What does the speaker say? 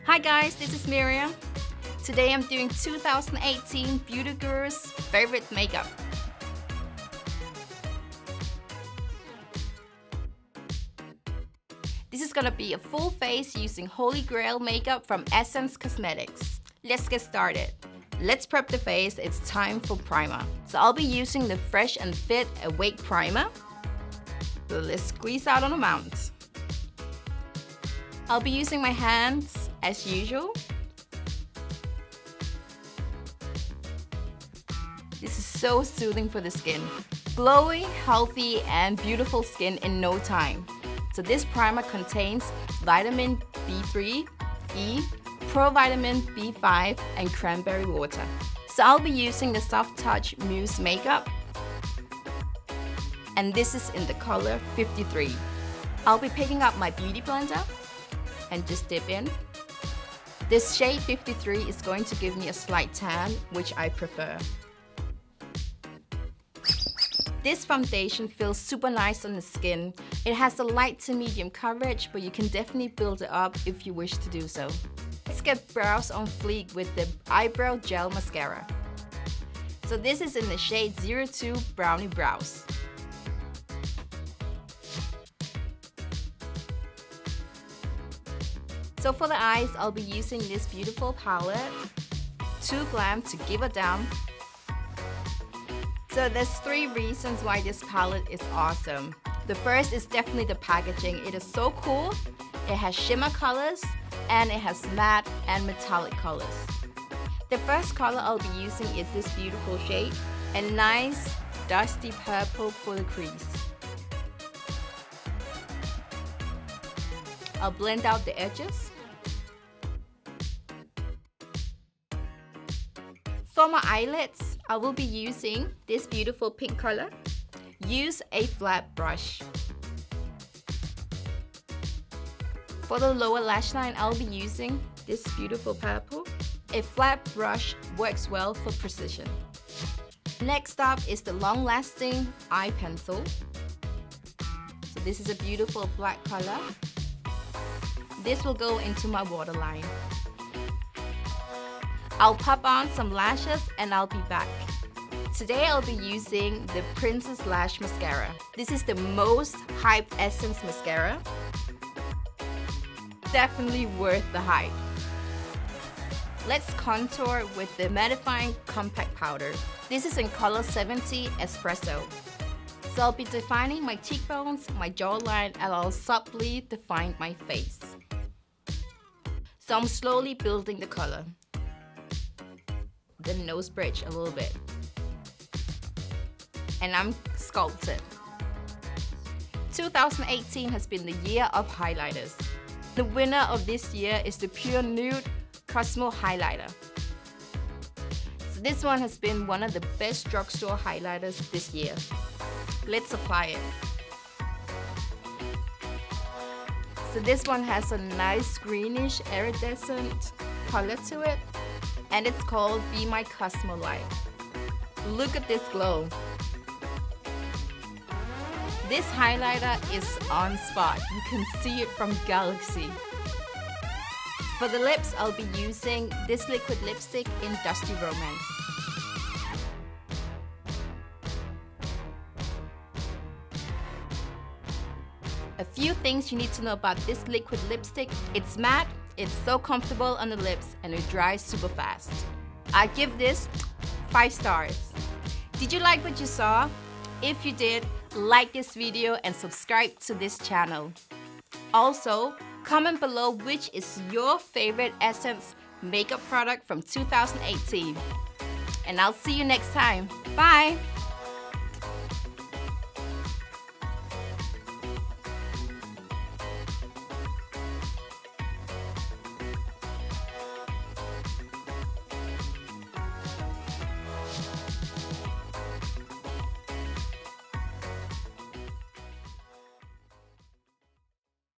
Hi guys, this is Miriam. Today I'm doing 2018 Beauty Guru's favorite makeup. This is gonna be a full face using Holy Grail makeup from Essence Cosmetics. Let's get started. Let's prep the face, it's time for primer. So I'll be using the Fresh and Fit Awake Primer. So let's squeeze out an amount. I'll be using my hands as usual. This is so soothing for the skin. Glowy, healthy, and beautiful skin in no time. So this primer contains vitamin B3, E, provitamin B5, and cranberry water. So I'll be using the Soft Touch Mousse Makeup. And this is in the color 53. I'll be picking up my beauty blender and just dip in. This shade 53 is going to give me a slight tan, which I prefer. This foundation feels super nice on the skin. It has a light to medium coverage, but you can definitely build it up if you wish to do so. Let's get brows on fleek with the Eyebrow Gel Mascara. So this is in the shade 02 Brownie Brows. So for the eyes, I'll be using this beautiful palette, Too Glam to give a damp. So there's 3 reasons why this palette is awesome. The first is definitely the packaging. It is so cool. It has shimmer colors and it has matte and metallic colors. The first color I'll be using is this beautiful shade, a nice dusty purple for the crease. I'll blend out the edges. For my eyelids, I will be using this beautiful pink color. Use a flat brush. For the lower lash line, I'll be using this beautiful purple. A flat brush works well for precision. Next up is the long-lasting eye pencil. So this is a beautiful black color. This will go into my waterline. I'll pop on some lashes and I'll be back. Today I'll be using the Princess Lash Mascara. This is the most hyped Essence mascara. Definitely worth the hype. Let's contour with the mattifying compact powder. This is in color 70 Espresso. So I'll be defining my cheekbones, my jawline, and I'll subtly define my face. So I'm slowly building the color. The nose bridge a little bit. And I'm sculpted. 2018 has been the year of highlighters. The winner of this year is the Pure Nude Cosmo Highlighter. So this one has been one of the best drugstore highlighters this year. Let's apply it. So this one has a nice greenish iridescent color to it. And it's called Be My Cosmo Light. Look at this glow. This highlighter is on spot. You can see it from Galaxy. For the lips, I'll be using this liquid lipstick in Dusty Romance. A few things you need to know about this liquid lipstick. It's matte. It's so comfortable on the lips and it dries super fast. I give this 5 stars. Did you like what you saw? If you did, like this video and subscribe to this channel. Also, comment below which is your favorite Essence makeup product from 2018. And I'll see you next time. Bye!